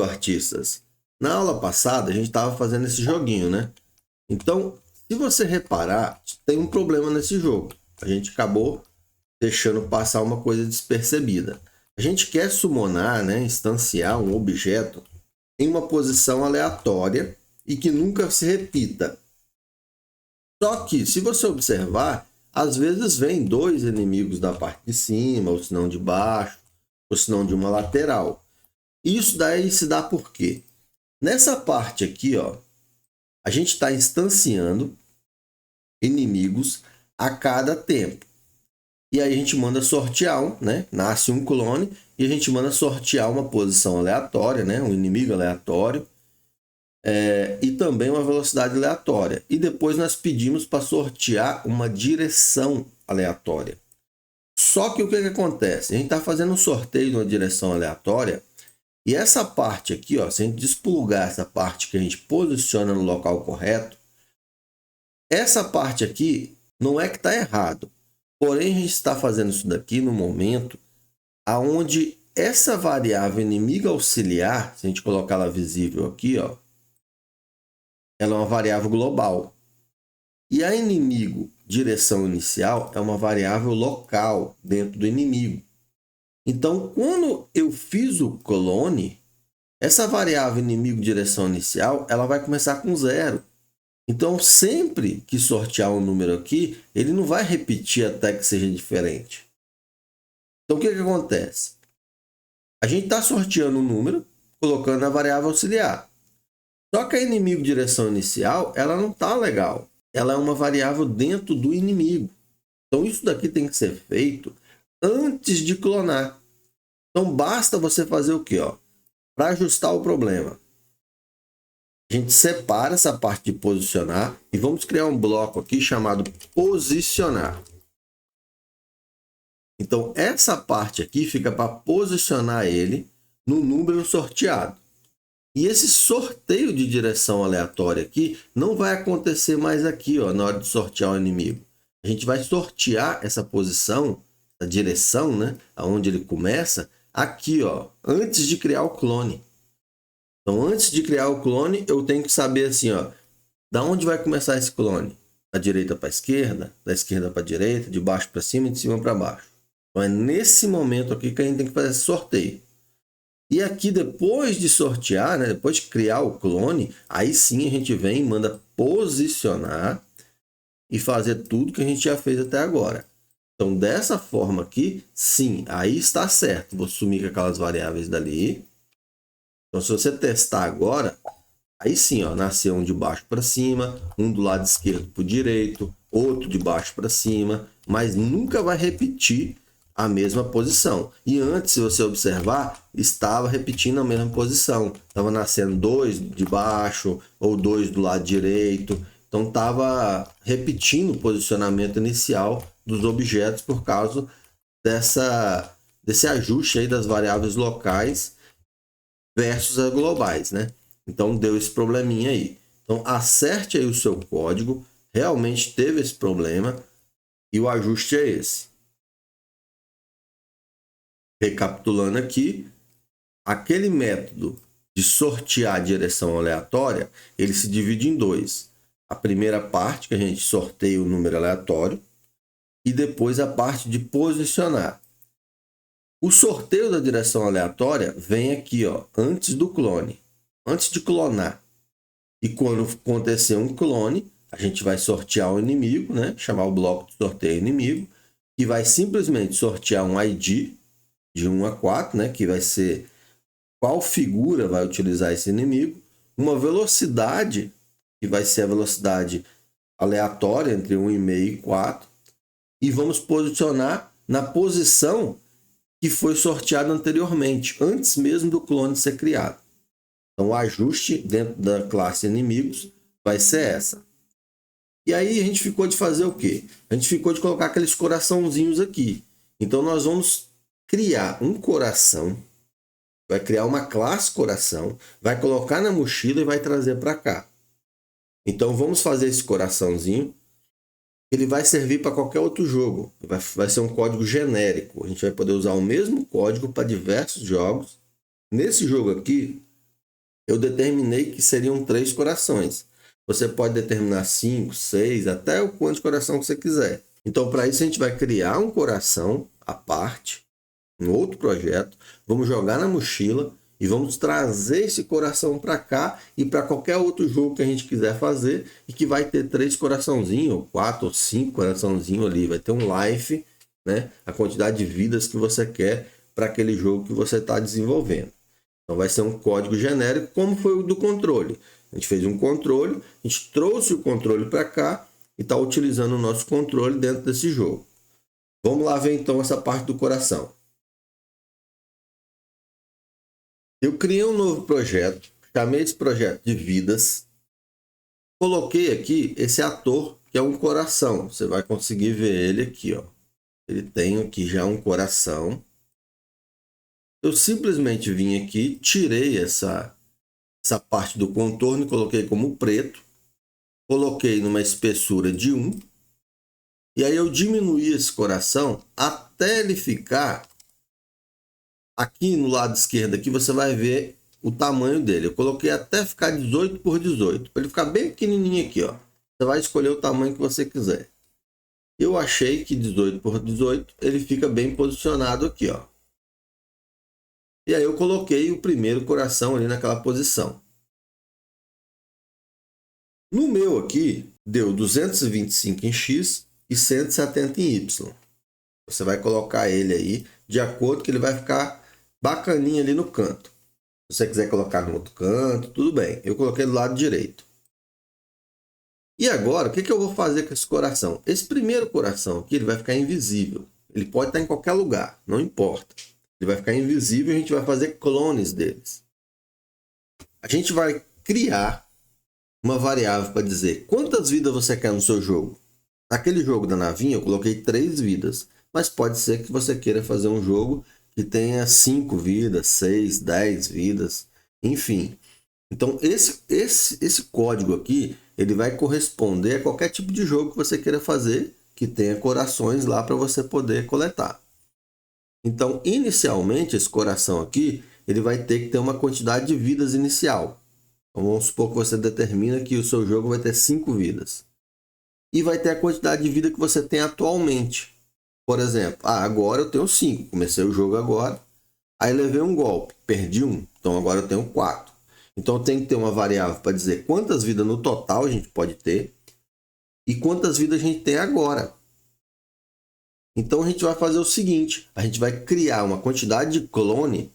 Bem-vindo, artistas! Na aula passada, a gente estava fazendo esse joguinho, né? Então, se você reparar, tem um problema nesse jogo. A gente acabou deixando passar uma coisa despercebida. A gente quer summonar, né, instanciar um objeto em uma posição aleatória e que nunca se repita. Só que, se você observar, às vezes vem dois inimigos da parte de cima, ou se não de baixo, ou se não de uma lateral. Isso daí se dá por quê? Nessa parte aqui, ó, a gente está instanciando inimigos a cada tempo. E aí a gente manda sortear um, né? Nasce um clone e a gente manda sortear uma posição aleatória, né? Um inimigo aleatório. E também uma velocidade aleatória. E depois nós pedimos para sortear uma direção aleatória. Só que o que acontece? A gente está fazendo um sorteio de uma direção aleatória. E essa parte aqui, ó, se a gente desplugar essa parte que a gente posiciona no local correto, essa parte aqui não é que está errado. Porém, a gente está fazendo isso daqui no momento aonde essa variável inimiga auxiliar, se a gente colocar ela visível aqui, ó, ela é uma variável global. E a inimigo direção inicial é uma variável local dentro do inimigo. Então, quando eu fiz o clone, essa variável inimigo direção inicial, ela vai começar com 0. Então, sempre que sortear um número aqui, ele não vai repetir até que seja diferente. Então, o que acontece? A gente está sorteando um número, colocando na variável auxiliar. Só que a inimigo direção inicial, ela não está legal. Ela é uma variável dentro do inimigo. Então, isso daqui tem que ser feito antes de clonar. Então, basta você fazer o quê? Para ajustar o problema, a gente separa essa parte de posicionar e vamos criar um bloco aqui chamado posicionar. Então, essa parte aqui fica para posicionar ele no número sorteado. E esse sorteio de direção aleatória aqui não vai acontecer mais aqui, ó, na hora de sortear o inimigo. A gente vai sortear essa posição, a direção, né, aonde ele começa, aqui, ó, antes de criar o clone. Então, antes de criar o clone, eu tenho que saber assim, ó, da onde vai começar esse clone? Da direita para a esquerda, da esquerda para a direita, de baixo para cima e de cima para baixo. Então, é nesse momento aqui que a gente tem que fazer esse sorteio. E aqui, depois de sortear, né, depois de criar o clone, aí sim a gente vem e manda posicionar e fazer tudo que a gente já fez até agora. Então, dessa forma aqui, sim, aí está certo. Vou sumir com aquelas variáveis dali. Então, se você testar agora, aí sim, ó, nasceu um de baixo para cima, um do lado esquerdo para o direito, outro de baixo para cima, mas nunca vai repetir a mesma posição. E antes, se você observar, estava repetindo a mesma posição. Estava nascendo 2 de baixo ou 2 do lado direito. Então, estava repetindo o posicionamento inicial dos objetos por causa desse ajuste aí das variáveis locais versus as globais, né? Então, deu esse probleminha aí. Então, acerte aí o seu código. Realmente teve esse problema e o ajuste é esse. Recapitulando aqui, aquele método de sortear a direção aleatória, ele se divide em dois. A primeira parte, que a gente sorteia o número aleatório, e depois a parte de posicionar. O sorteio da direção aleatória vem aqui, ó, antes do clone, antes de clonar. E quando acontecer um clone, a gente vai sortear o inimigo, né? Chamar o bloco de sorteio inimigo, que vai simplesmente sortear um ID de 1 a 4, né, que vai ser qual figura vai utilizar esse inimigo, uma velocidade, que vai ser a velocidade aleatória entre 1,5 e 4, e vamos posicionar na posição que foi sorteada anteriormente, antes mesmo do clone ser criado. Então, o ajuste dentro da classe inimigos vai ser essa. E aí a gente ficou de fazer o quê? A gente ficou de colocar aqueles coraçãozinhos aqui. Então, nós vamos criar um coração, vai criar uma classe coração, vai colocar na mochila e vai trazer para cá. Então, vamos fazer esse coraçãozinho. Ele vai servir para qualquer outro jogo. Vai ser um código genérico. A gente vai poder usar o mesmo código para diversos jogos. Nesse jogo aqui, eu determinei que seriam 3 corações. Você pode determinar 5, 6, até o quanto de coração que você quiser. Então, para isso, a gente vai criar um coração à parte, um outro projeto, vamos jogar na mochila e vamos trazer esse coração para cá e para qualquer outro jogo que a gente quiser fazer e que vai ter 3 coraçãozinhos, ou 4 ou 5 coraçãozinhos ali. Vai ter um life, né? A quantidade de vidas que você quer para aquele jogo que você está desenvolvendo. Então vai ser um código genérico, como foi o do controle. A gente fez um controle, a gente trouxe o controle para cá e está utilizando o nosso controle dentro desse jogo. Vamos lá ver então essa parte do coração. Eu criei um novo projeto, chamei esse projeto de vidas. Coloquei aqui esse ator, que é um coração. Você vai conseguir ver ele aqui, ó. Ele tem aqui já um coração. Eu simplesmente vim aqui, tirei essa parte do contorno e coloquei como preto. Coloquei numa espessura de 1. E aí eu diminuí esse coração até ele ficar aqui no lado esquerdo. Aqui você vai ver o tamanho dele. Eu coloquei até ficar 18 por 18. Para ele ficar bem pequenininho aqui, ó. Você vai escolher o tamanho que você quiser. Eu achei que 18 por 18 ele fica bem posicionado aqui, ó. E aí eu coloquei o primeiro coração ali naquela posição. No meu aqui, deu 225 em X e 170 em Y. Você vai colocar ele aí de acordo que ele vai ficar bacaninho ali no canto. Se você quiser colocar no outro canto, tudo bem. Eu coloquei do lado direito. E agora, o que eu vou fazer com esse coração? Esse primeiro coração aqui, ele vai ficar invisível. Ele pode estar em qualquer lugar, não importa. Ele vai ficar invisível e a gente vai fazer clones deles. A gente vai criar uma variável para dizer quantas vidas você quer no seu jogo. Naquele jogo da navinha eu coloquei 3 vidas, mas pode ser que você queira fazer um jogo que tenha 5 vidas, 6, 10 vidas, enfim. Então esse código aqui, ele vai corresponder a qualquer tipo de jogo que você queira fazer, que tenha corações lá para você poder coletar. Então, inicialmente, esse coração aqui, ele vai ter que ter uma quantidade de vidas inicial. Então, vamos supor que você determina que o seu jogo vai ter 5 vidas. E vai ter a quantidade de vida que você tem atualmente. Por exemplo, agora eu tenho 5. Comecei o jogo agora. Aí levei um golpe, perdi 1. Então, agora eu tenho 4. Então, eu tenho que ter uma variável para dizer quantas vidas no total a gente pode ter. E quantas vidas a gente tem agora. Então, a gente vai fazer o seguinte. A gente vai criar uma quantidade de clone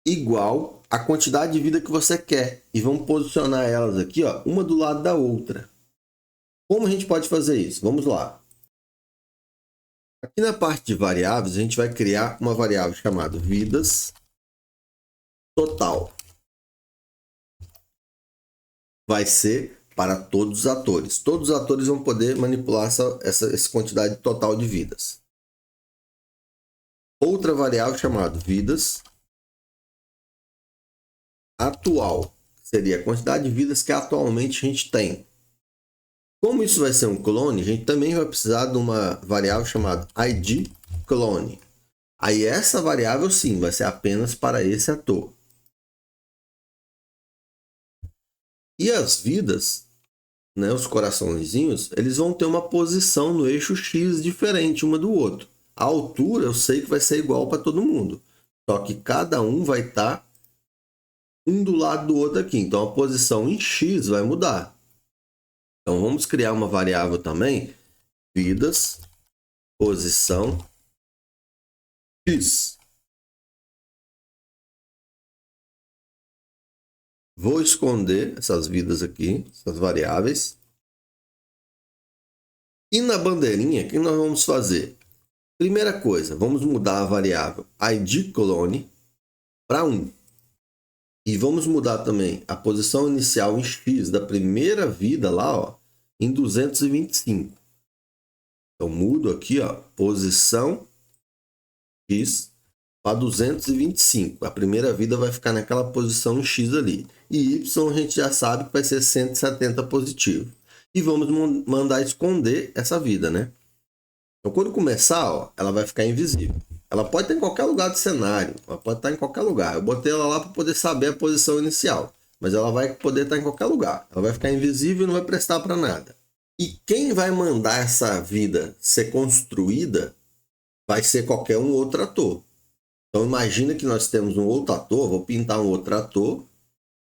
igual à quantidade de vida que você quer. E vamos posicionar elas aqui, ó, uma do lado da outra. Como a gente pode fazer isso? Vamos lá. Aqui na parte de variáveis, a gente vai criar uma variável chamada vidas total. Vai ser para todos os atores. Todos os atores vão poder manipular essa quantidade total de vidas. Outra variável chamada vidas atual. Seria a quantidade de vidas que atualmente a gente tem. Como isso vai ser um clone, a gente também vai precisar de uma variável chamada id clone. Aí essa variável sim vai ser apenas para esse ator. E as vidas, né, os coraçõezinhos, eles vão ter uma posição no eixo X diferente uma do outro. A altura eu sei que vai ser igual para todo mundo. Só que cada um vai estar um do lado do outro aqui. Então a posição em X vai mudar. Então vamos criar uma variável também, vidas, posição, X. Vou esconder essas vidas aqui, essas variáveis. E na bandeirinha, o que nós vamos fazer? Primeira coisa, vamos mudar a variável id clone para 1. E vamos mudar também a posição inicial em X da primeira vida lá, ó, em 225. Então, mudo aqui, ó, posição X para 225. A primeira vida vai ficar naquela posição em X ali. E Y a gente já sabe que vai ser 170 positivo. E vamos mandar esconder essa vida, né? Então, quando começar, ó, ela vai ficar invisível. Ela pode estar em qualquer lugar do cenário, ela pode estar em qualquer lugar. Eu botei ela lá para poder saber a posição inicial, mas ela vai poder estar em qualquer lugar. Ela vai ficar invisível e não vai prestar para nada. E quem vai mandar essa vida ser construída vai ser qualquer um outro ator. Então imagina que nós temos um outro ator, vou pintar um outro ator,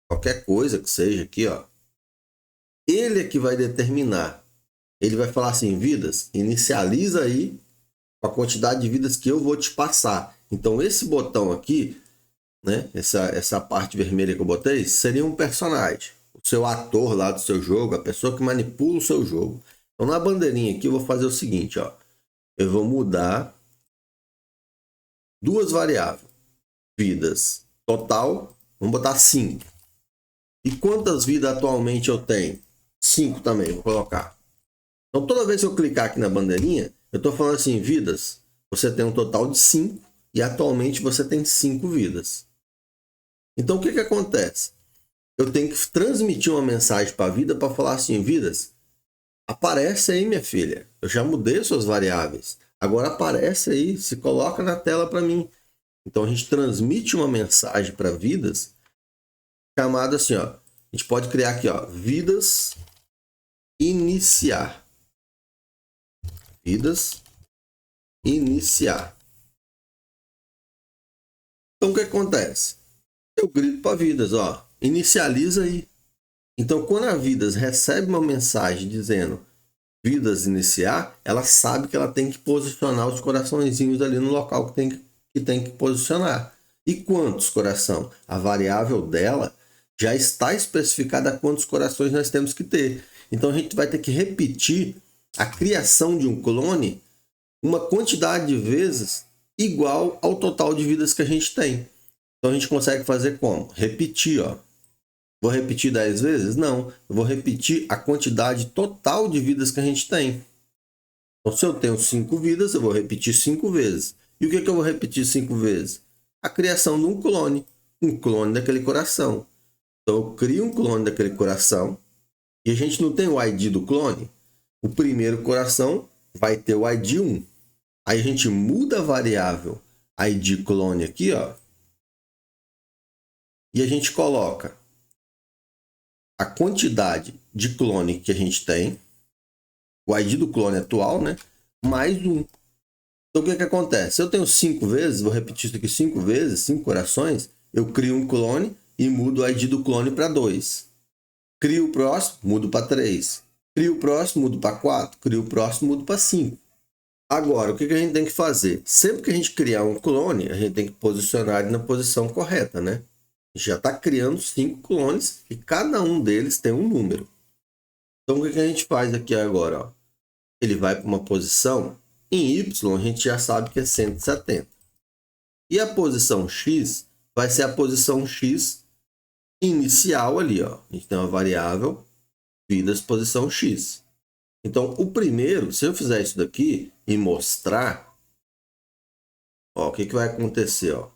qualquer coisa que seja aqui, ó. Ele é que vai determinar. Ele vai falar assim, vidas, inicializa aí a quantidade de vidas que eu vou te passar. Então esse botão aqui, né, essa parte vermelha que eu botei, seria um personagem. O seu ator lá do seu jogo, a pessoa que manipula o seu jogo. Então na bandeirinha aqui eu vou fazer o seguinte, ó. Eu vou mudar duas variáveis. Vidas total, vamos botar 5. E quantas vidas atualmente eu tenho? 5 também, vou colocar. Então toda vez que eu clicar aqui na bandeirinha, eu estou falando assim, vidas, você tem um total de 5 e atualmente você tem 5 vidas. Então o que acontece? Eu tenho que transmitir uma mensagem para a vida para falar assim, vidas, aparece aí minha filha, eu já mudei suas variáveis, agora aparece aí, se coloca na tela para mim. Então a gente transmite uma mensagem para vidas chamada assim, ó, a gente pode criar aqui, ó, vidas iniciar. Vidas iniciar. Então o que acontece? Eu grito para vidas, ó, inicializa aí. Então quando a vidas recebe uma mensagem dizendo vidas iniciar, ela sabe que ela tem que posicionar os coraçõezinhos ali no local que tem que posicionar. E quantos coração? A variável dela já está especificada quantos corações nós temos que ter. Então a gente vai ter que repetir a criação de um clone uma quantidade de vezes igual ao total de vidas que a gente tem. Então a gente consegue fazer como? Repetir, ó. Vou repetir 10 vezes? Não. Eu vou repetir a quantidade total de vidas que a gente tem. Então se eu tenho 5 vidas, eu vou repetir 5 vezes. E o que eu vou repetir 5 vezes? A criação de um clone. Um clone daquele coração. Então eu crio um clone daquele coração. E a gente não tem o ID do clone. O primeiro coração vai ter o ID 1. Aí a gente muda a variável ID clone aqui, ó. E a gente coloca a quantidade de clone que a gente tem, o ID do clone atual, né? Mais 1. Então o que acontece? Se eu tenho 5 vezes, vou repetir isso aqui 5 vezes, 5 corações, eu crio um clone e mudo o ID do clone para 2. Crio o próximo, mudo para 3. Crio o próximo, mudo para 4. Crio o próximo, mudo para 5. Agora, o que a gente tem que fazer? Sempre que a gente criar um clone, a gente tem que posicionar ele na posição correta, né? A gente já está criando 5 clones e cada um deles tem um número. Então, o que a gente faz aqui agora? Ó? Ele vai para uma posição, em Y a gente já sabe que é 170. E a posição X vai ser a posição X inicial ali, ó. A gente tem uma variável vidas posição X. Então, o primeiro, se eu fizer isso daqui e mostrar, ó, o que vai acontecer, ó?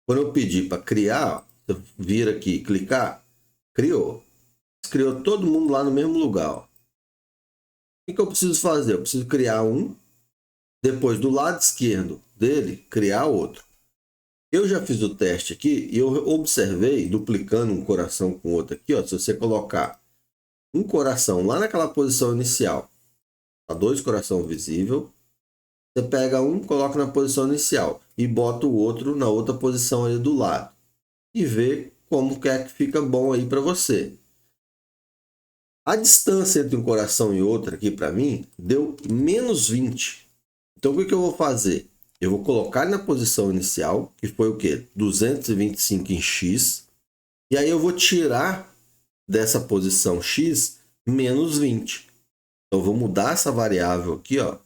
Quando eu pedir para criar, ó, você vir aqui e clicar, criou. Criou todo mundo lá no mesmo lugar, ó. O que eu preciso fazer? Eu preciso criar um, depois do lado esquerdo dele, criar outro. Eu já fiz o teste aqui e eu observei, duplicando um coração com outro aqui, ó, se você colocar um coração lá naquela posição inicial, tá 2 coração visível, você pega um, coloca na posição inicial e bota o outro na outra posição ali do lado e vê como que é que fica bom aí para você. A distância entre um coração e outro aqui para mim deu menos 20. Então o que eu vou fazer? Eu vou colocar na posição inicial, que foi o quê? 225 em X, e aí eu vou tirar dessa posição X menos 20. Então, eu vou mudar essa variável aqui, ó.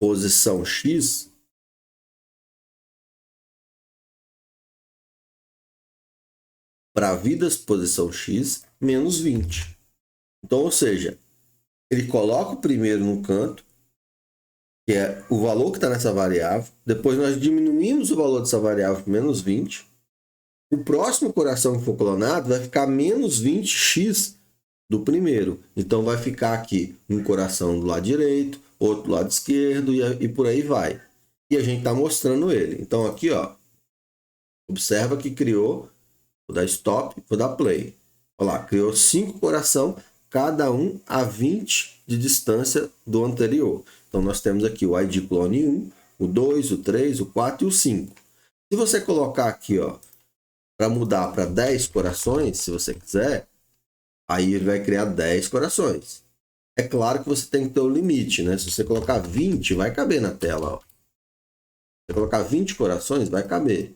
Posição X. Para vidas posição X menos 20. Então, ou seja, ele coloca o primeiro no canto, que é o valor que está nessa variável. Depois nós diminuímos o valor dessa variável para menos 20. O próximo coração que for clonado vai ficar menos 20x do primeiro. Então vai ficar aqui um coração do lado direito, outro lado esquerdo e por aí vai. E a gente está mostrando ele. Então aqui, ó, observa que criou, vou dar stop, vou dar play. Olha lá, criou 5 coração, cada um a 20 de distância do anterior. Então nós temos aqui o ID clone 1, o 2, o 3, o 4 e o 5. Se você colocar aqui, ó, para mudar para 10 corações, se você quiser, aí ele vai criar 10 corações. É claro que você tem que ter o limite, né? Se você colocar 20, vai caber na tela, ó. Se você colocar 20 corações, vai caber.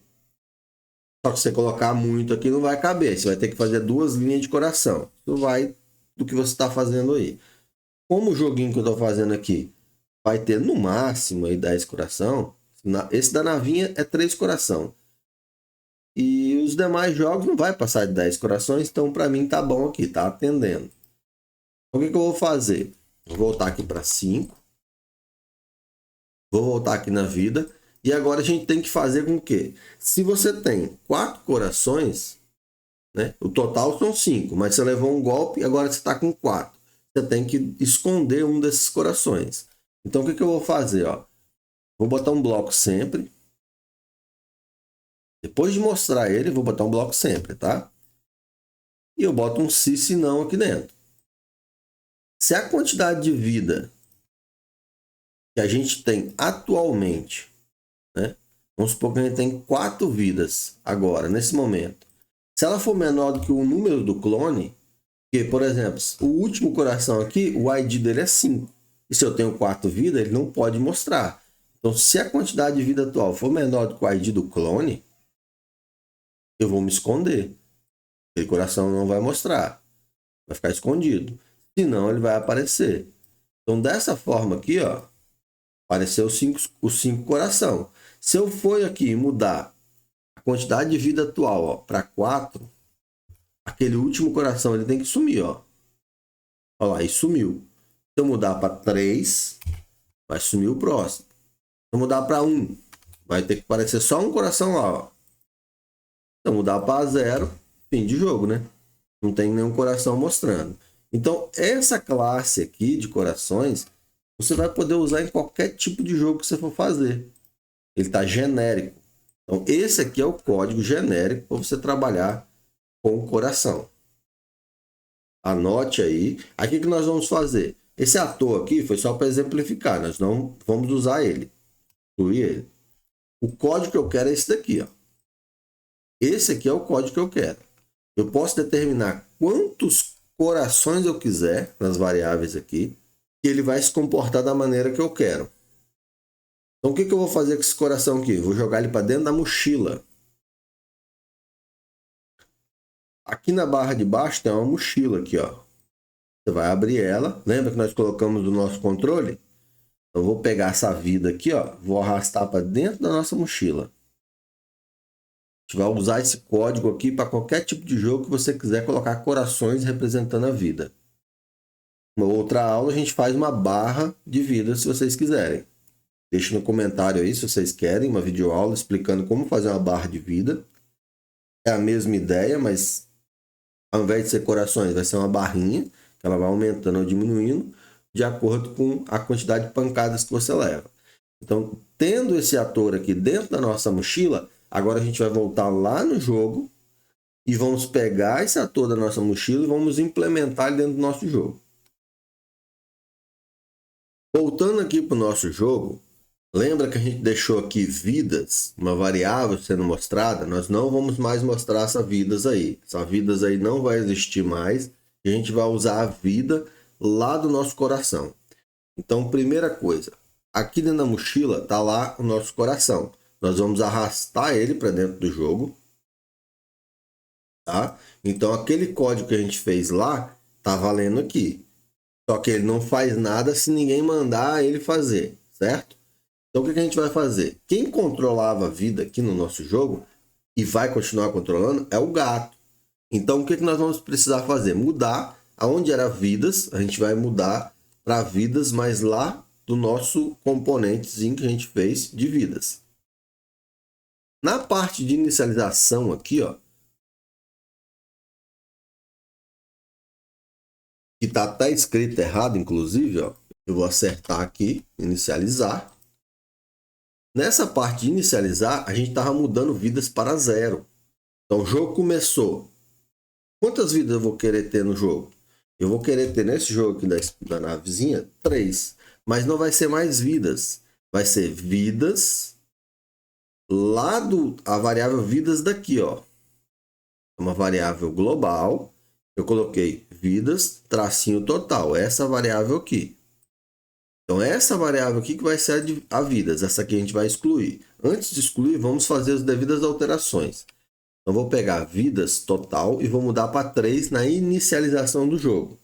Só que se você colocar muito aqui, não vai caber. Você vai ter que fazer 2 linhas de coração. Isso vai do que você está fazendo aí. Como o joguinho que eu estou fazendo aqui vai ter no máximo aí 10 coração, esse da navinha é 3 coração. E os demais jogos não vai passar de 10 corações, então para mim tá bom aqui, tá atendendo. Então, o que eu vou fazer? Vou voltar aqui para 5. Vou voltar aqui na vida. E agora a gente tem que fazer com que, se você tem 4 corações, né, o total são 5, mas você levou um golpe e agora você está com 4. Você tem que esconder um desses corações. Então o que eu vou fazer? Ó? Vou botar um bloco sempre. Depois de mostrar ele, vou botar um bloco sempre, tá? E eu boto um se não aqui dentro. Se a quantidade de vida que a gente tem atualmente, né? Vamos supor que a gente tem 4 vidas agora, nesse momento. Se ela for menor do que o número do clone, que, por exemplo, o último coração aqui, o ID dele é 5. E se eu tenho 4 vidas, ele não pode mostrar. Então, se a quantidade de vida atual for menor do que o ID do clone, eu vou me esconder. Aquele coração não vai mostrar. Vai ficar escondido. Senão, ele vai aparecer. Então, dessa forma aqui, ó, apareceu os 5 coração. Se eu for aqui mudar a quantidade de vida atual para 4, aquele último coração ele tem que sumir, ó. Olha lá, e sumiu. Se eu mudar para 3, vai sumir o próximo. Se eu mudar para 1, vai ter que aparecer só um coração lá, ó. Se eu mudar para 0, fim de jogo, né? Não tem nenhum coração mostrando. Então, essa classe aqui de corações, você vai poder usar em qualquer tipo de jogo que você for fazer. Ele está genérico. Então, esse aqui é o código genérico para você trabalhar com o coração. Anote aí. Aqui que nós vamos fazer. Esse ator aqui foi só para exemplificar. Nós não vamos usar ele. Excluir ele. O código que eu quero é esse daqui, ó. Esse aqui é o código que eu quero. Eu posso determinar quantos corações eu quiser nas variáveis aqui. E ele vai se comportar da maneira que eu quero. Então, o que eu vou fazer com esse coração aqui? Vou jogar ele para dentro da mochila. Aqui na barra de baixo tem uma mochila aqui, ó. Você vai abrir ela. Lembra que nós colocamos o nosso controle? Eu vou pegar essa vida aqui, ó. Vou arrastar para dentro da nossa mochila. A gente vai usar esse código aqui para qualquer tipo de jogo que você quiser colocar corações representando a vida. Uma outra aula a gente faz uma barra de vida se vocês quiserem. Deixe no comentário aí se vocês querem uma videoaula explicando como fazer uma barra de vida. É a mesma ideia, mas ao invés de ser corações, vai ser uma barrinha, que ela vai aumentando ou diminuindo de acordo com a quantidade de pancadas que você leva. Então, tendo esse ator aqui dentro da nossa mochila, agora a gente vai voltar lá no jogo e vamos pegar esse ator da nossa mochila e vamos implementar ele dentro do nosso jogo. Voltando aqui para o nosso jogo, lembra que a gente deixou aqui vidas, uma variável sendo mostrada? Nós não vamos mais mostrar essa vidas aí. Essa vidas aí não vai existir mais. E a gente vai usar a vida lá do nosso coração. Então, primeira coisa, aqui dentro da mochila está lá o nosso coração. Nós vamos arrastar ele para dentro do jogo. Tá? Então, aquele código que a gente fez lá está valendo aqui. Só que ele não faz nada se ninguém mandar ele fazer, certo? Então, o que a gente vai fazer? Quem controlava a vida aqui no nosso jogo e vai continuar controlando é o gato. Então, o que nós vamos precisar fazer? Mudar aonde era vidas, a gente vai mudar para vidas, mas lá do nosso componentezinho que a gente fez de vidas. Na parte de inicialização aqui, ó, que está até escrito errado, inclusive, ó, Eu vou acertar aqui, inicializar. Nessa parte de inicializar, a gente estava mudando vidas para 0. Então o jogo começou. Quantas vidas eu vou querer ter no jogo? Eu vou querer ter nesse jogo aqui da navezinha 3. Mas não vai ser mais vidas. Vai ser vidas lá a variável vidas daqui, ó. Uma variável global. Eu coloquei vidas, tracinho total. Essa variável aqui. Então, essa variável aqui que vai ser a vidas. Essa aqui a gente vai excluir. Antes de excluir, vamos fazer as devidas alterações. Então, vou pegar vidas total e vou mudar para 3 na inicialização do jogo.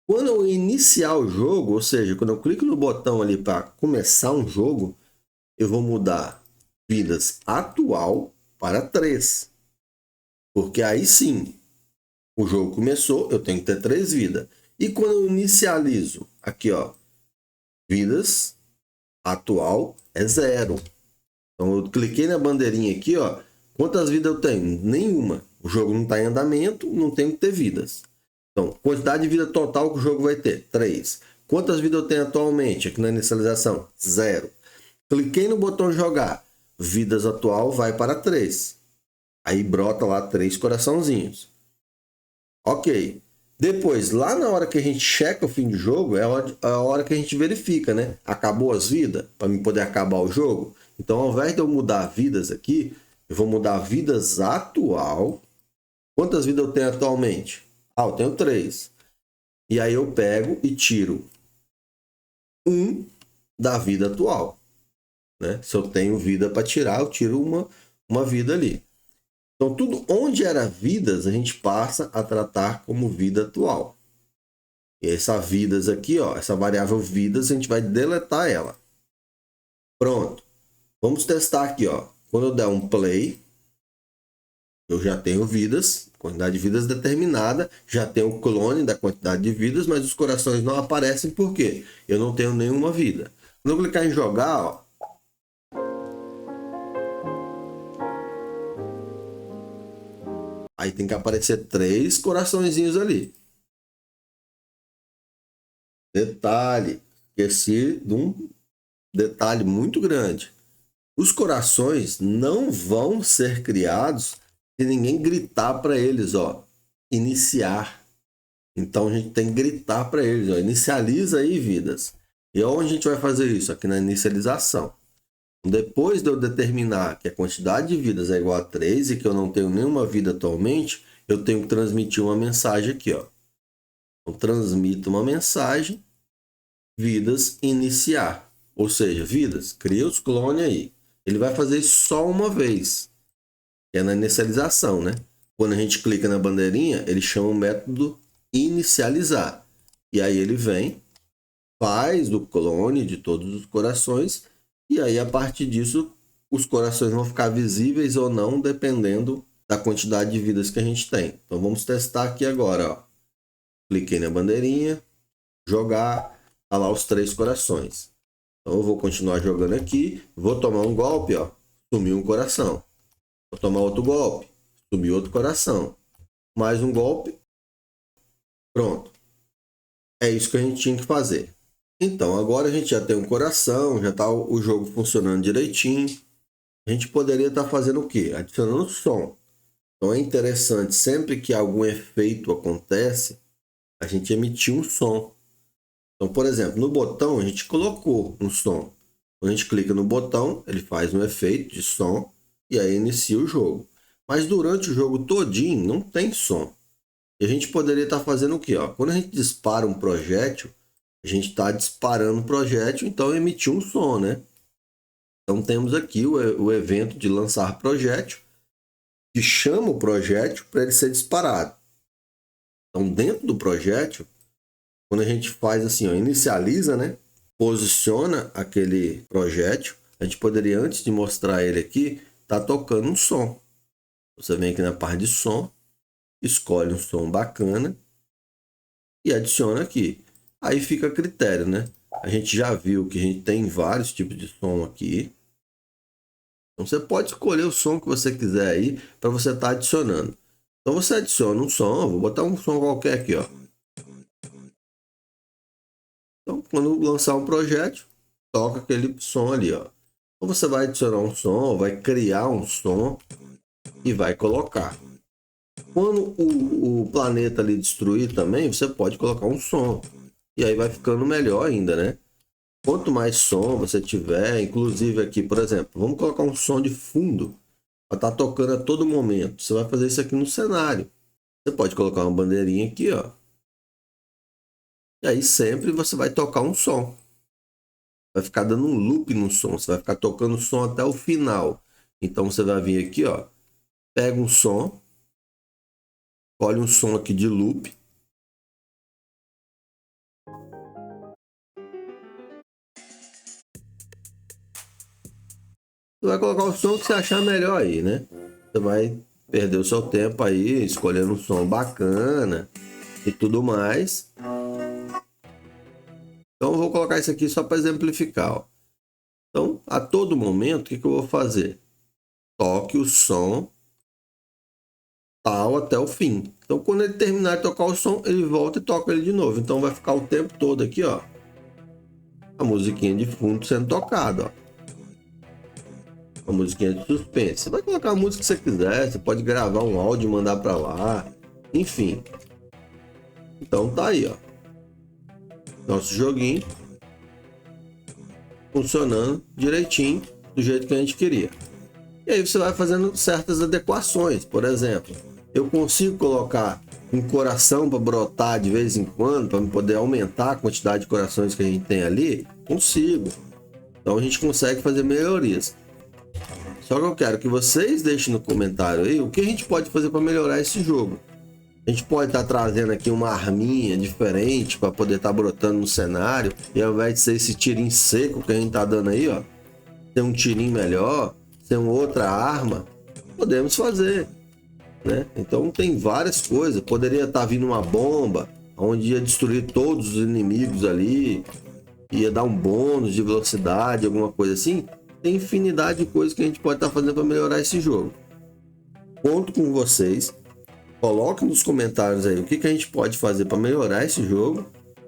Quando eu iniciar o jogo, ou seja, quando eu clico no botão ali para começar um jogo, eu vou mudar vidas atual para 3. Porque aí sim, o jogo começou, eu tenho que ter 3 vidas. E quando eu inicializo, aqui ó, vidas atual é 0. Então eu cliquei na bandeirinha aqui, ó, quantas vidas eu tenho? Nenhuma. O jogo não está em andamento, não tem que ter vidas. Então, quantidade de vida total que o jogo vai ter? 3. Quantas vidas eu tenho atualmente aqui na inicialização? 0. Cliquei no botão jogar. Vidas atual vai para 3. Aí brota lá 3 coraçãozinhos. Ok. Depois, lá na hora que a gente checa o fim de jogo, é a hora que a gente verifica, né? Acabou as vidas, para mim poder acabar o jogo. Então, ao invés de eu mudar vidas aqui, eu vou mudar vidas atual. Quantas vidas eu tenho atualmente? Ah, eu tenho 3. E aí eu pego e tiro 1 da vida atual. Né? Se eu tenho vida para tirar, eu tiro uma vida ali. Então, tudo onde era vidas, a gente passa a tratar como vida atual. E essa vidas aqui, ó, essa variável vidas, a gente vai deletar ela. Pronto. Vamos testar aqui, ó. Quando eu der um play, eu já tenho vidas, quantidade de vidas determinada, já tenho o clone da quantidade de vidas, mas os corações não aparecem porque eu não tenho nenhuma vida. Quando eu clicar em jogar, ó, aí tem que aparecer 3 coraçõezinhos ali. Detalhe, esqueci de um detalhe muito grande. Os corações não vão ser criados se ninguém gritar para eles, ó, iniciar. Então a gente tem que gritar para eles, ó, inicializa aí vidas. E onde a gente vai fazer isso? Aqui na inicialização. Depois de eu determinar que a quantidade de vidas é igual a 3 e que eu não tenho nenhuma vida atualmente, eu tenho que transmitir uma mensagem aqui, ó. Então, transmito uma mensagem, vidas iniciar. Ou seja, vidas, cria os clones aí. Ele vai fazer isso só uma vez, que é na inicialização, né? Quando a gente clica na bandeirinha, ele chama o método inicializar. E aí ele vem, faz o clone de todos os corações, e aí a partir disso os corações vão ficar visíveis ou não, dependendo da quantidade de vidas que a gente tem. Então vamos testar aqui agora, ó. Cliquei na bandeirinha, jogar, tá lá os 3 corações. Então eu vou continuar jogando aqui, vou tomar um golpe, ó, sumiu um coração. Vou tomar outro golpe, sumiu outro coração. Mais um golpe, pronto. É isso que a gente tinha que fazer. Então agora a gente já tem um coração, já está o jogo funcionando direitinho. A gente poderia estar fazendo o quê? Adicionando som. Então é interessante, sempre que algum efeito acontece, a gente emitir um som. Então, por exemplo, no botão a gente colocou um som. Quando a gente clica no botão, ele faz um efeito de som e aí inicia o jogo. Mas durante o jogo todinho não tem som. E a gente poderia estar fazendo o quê? Ó? Quando a gente dispara um projétil, a gente está disparando um projétil, então emitiu um som, né? Então temos aqui o evento de lançar projétil, que chama o projétil para ele ser disparado. Então dentro do projétil, quando a gente faz assim, ó, inicializa, né? Posiciona aquele projétil, a gente poderia, antes de mostrar ele aqui, tá tocando um som. Você vem aqui na parte de som, escolhe um som bacana e adiciona aqui. Aí fica a critério, né? A gente já viu que a gente tem vários tipos de som aqui. Então você pode escolher o som que você quiser aí para você estar adicionando. Então você adiciona um som, vou botar um som qualquer aqui, ó. quando lançar um projétil, toca aquele som ali, ó. Ou você vai adicionar um som, vai criar um som e vai colocar. Quando o planeta ali destruir também, você pode colocar um som. E aí vai ficando melhor ainda, né? Quanto mais som você tiver, inclusive aqui, por exemplo, vamos colocar um som de fundo para estar tocando a todo momento. Você vai fazer isso aqui no cenário. Você pode colocar uma bandeirinha aqui, ó. E aí sempre você vai tocar um som. Vai ficar dando um loop no som. Você vai ficar tocando o som até o final. Então você vai vir aqui, ó. Pega um som. Escolhe um som aqui de loop. Você vai colocar o som que você achar melhor aí, né? Você vai perder o seu tempo aí escolhendo um som bacana e tudo mais. Então eu vou colocar isso aqui só para exemplificar, ó. Então, a todo momento, o que eu vou fazer? Toque o som tal até o fim. Então, quando ele terminar de tocar o som, ele volta e toca ele de novo. Então, vai ficar o tempo todo aqui, ó, a musiquinha de fundo sendo tocada, ó. Uma musiquinha de suspense. Você vai colocar a música que você quiser, você pode gravar um áudio e mandar para lá, enfim. Então, tá aí, ó. Nosso joguinho funcionando direitinho do jeito que a gente queria. E aí você vai fazendo certas adequações. Por exemplo, eu consigo colocar um coração para brotar de vez em quando, para poder aumentar a quantidade de corações que a gente tem ali? Consigo. Então a gente consegue fazer melhorias. Só que eu quero que vocês deixem no comentário aí o que a gente pode fazer para melhorar esse jogo. A gente pode estar trazendo aqui uma arminha diferente para poder estar brotando no cenário. E ao invés de ser esse tirinho seco que a gente tá dando aí, ó, ter um tirinho melhor, ter uma outra arma, podemos fazer, né? Então tem várias coisas. Poderia estar vindo uma bomba, onde ia destruir todos os inimigos ali, ia dar um bônus de velocidade, alguma coisa assim. Tem infinidade de coisas que a gente pode estar fazendo para melhorar esse jogo. Conto com vocês. Coloque nos comentários aí o que a gente pode fazer para melhorar esse jogo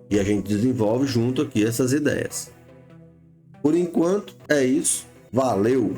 e a gente desenvolve junto aqui essas ideias. Por enquanto é isso. Valeu!